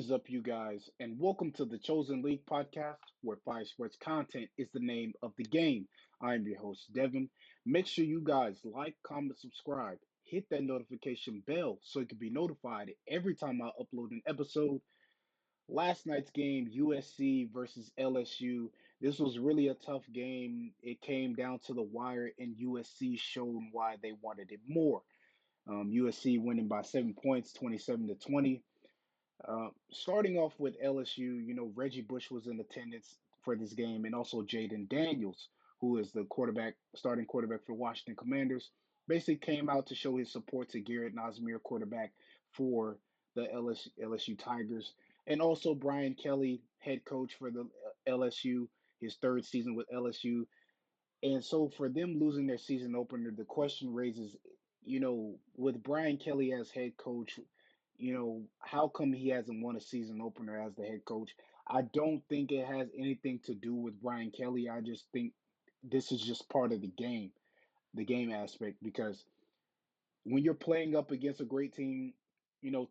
is up, you guys, and welcome to the Chosen League podcast, where Fire Sports content is the name of the game. I'm your host, Devon. Make sure you guys like, comment, subscribe, hit that notification bell so you can be notified every time I upload an episode. Last night's game, USC versus LSU. This was really a tough game. It came down to the wire, and USC showed why they wanted it more. USC winning by 7 points, 27-20. Starting off with LSU, Reggie Bush was in attendance for this game, and also Jaden Daniels, who is the starting quarterback for Washington Commanders, basically came out to show his support to Garrett Nasmir, quarterback for the LSU Tigers, and also Brian Kelly, head coach for the LSU, his third season with LSU. And so for them losing their season opener, the question raises, with Brian Kelly as head coach, how come he hasn't won a season opener as the head coach? I don't think it has anything to do with Brian Kelly. I just think this is just part of the game aspect, because when you're playing up against a great team,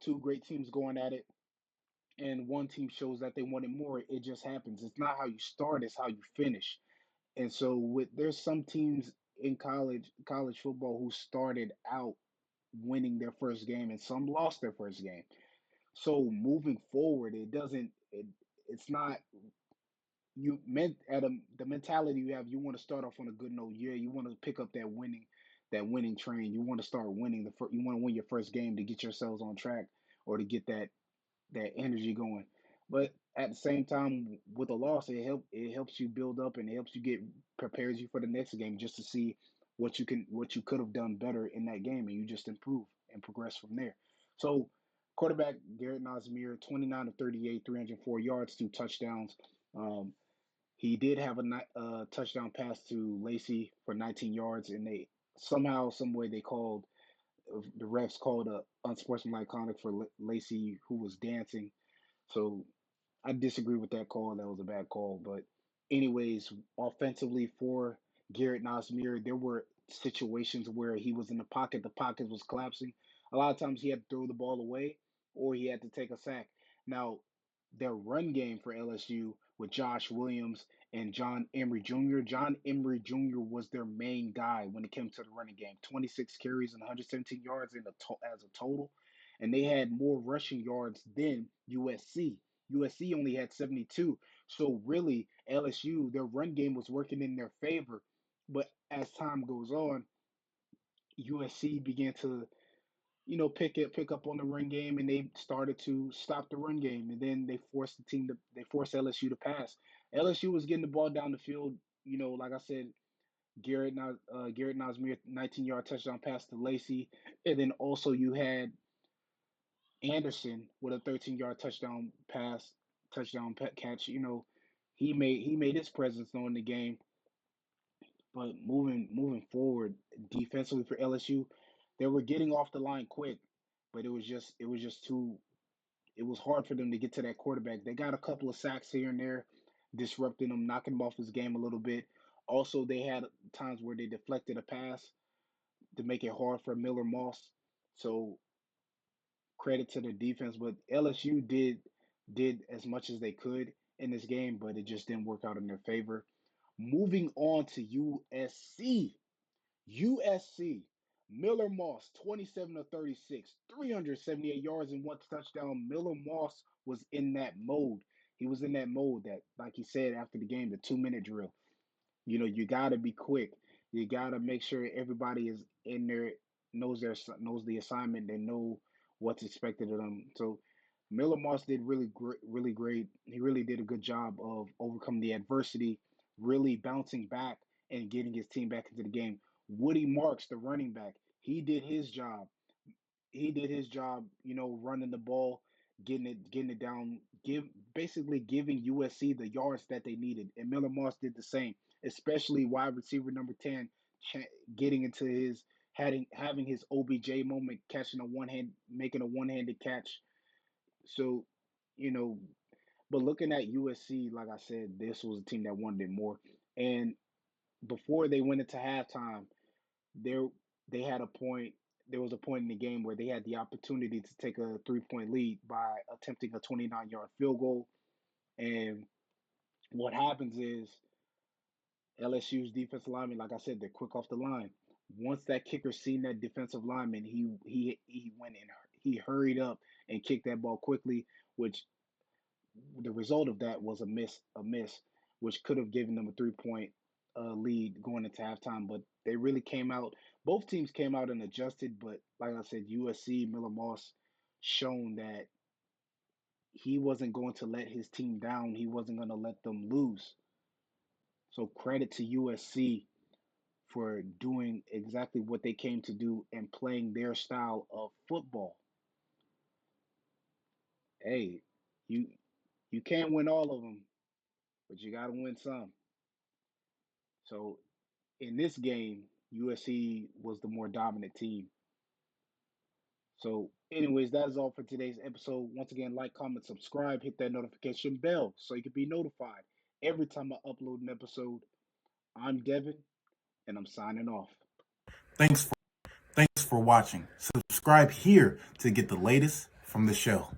two great teams going at it, and one team shows that they want it more, it just happens. It's not how you start, it's how you finish. And so there's some teams in college football who started out winning their first game, and some lost their first game. So moving forward, it's not you meant the mentality you have. You want to start off on a good note. Yeah, you want to pick up that winning train. You want to start winning you want to win your first game to get yourselves on track, or to get that energy going. But at the same time, with a loss, it helps you build up, and it helps you prepares you for the next game, just to see what you could have done better in that game, and you just improve and progress from there. So quarterback Garrett Nasmir, 29 of 38, 304 yards, two touchdowns. Um, he did have a touchdown pass to Lacey for 19 yards, and they somehow, some way, the refs called a unsportsmanlike conduct for Lacey, who was dancing. So I disagree with that call. That was a bad call. But anyways, offensively for Garrett Nasmir, there were situations where he was in the pocket. The pocket was collapsing. A lot of times he had to throw the ball away, or he had to take a sack. Now, their run game for LSU with Josh Williams and John Emery Jr. John Emery Jr. was their main guy when it came to the running game. 26 carries and 117 yards as a total. And they had more rushing yards than USC. USC only had 72. So really, LSU, their run game was working in their favor. But as time goes on, USC began to, pick up on the run game, and they started to stop the run game, and then they forced LSU to pass. LSU was getting the ball down the field. Like I said, Garrett Nasmir, 19-yard touchdown pass to Lacey, and then also you had Anderson with a 13-yard catch. He made his presence known in the game. But moving forward, defensively for LSU, they were getting off the line quick, but it was hard for them to get to that quarterback. They got a couple of sacks here and there, disrupting him, knocking him off his game a little bit. Also, they had times where they deflected a pass to make it hard for Miller Moss. So credit to the defense, but LSU did as much as they could in this game, but it just didn't work out in their favor. Moving on to USC. USC, Miller Moss, 27 of 36, 378 yards and one touchdown. Miller Moss was in that mode. He was in that mode that, like he said after the game, the 2-minute drill. You got to be quick. You got to make sure everybody is in there, knows the assignment. They know what's expected of them. So Miller Moss did really great, really great. He really did a good job of overcoming the adversity, really bouncing back and getting his team back into the game. Woody Marks, the running back, he did his job. He did his job, running the ball, getting it down, basically giving USC the yards that they needed. And Miller Moss did the same, especially wide receiver number 10, getting into having his OBJ moment, making a one-handed catch. So, you know, but looking at USC, like I said, this was a team that wanted it more. And before they went into halftime, they they had a point. there was a point in the game where they had the opportunity to take a 3 point lead by attempting a 29-yard field goal. And what happens is LSU's defensive lineman, like I said, they're quick off the line. Once that kicker seen that defensive lineman, he went and he hurried up and kicked that ball quickly, which the result of that was a miss, which could have given them a 3 point lead going into halftime. But they really came out. Both teams came out and adjusted. But like I said, USC Miller Moss shown that he wasn't going to let his team down. He wasn't going to let them lose. So credit to USC for doing exactly what they came to do and playing their style of football. Hey, you you can't win all of them, but you got to win some. So in this game, USC was the more dominant team. So, anyways, that is all for today's episode. Once again, like, comment, subscribe, hit that notification bell so you can be notified every time I upload an episode. I'm Devin, and I'm signing off. Thanks for watching. Subscribe here to get the latest from the show.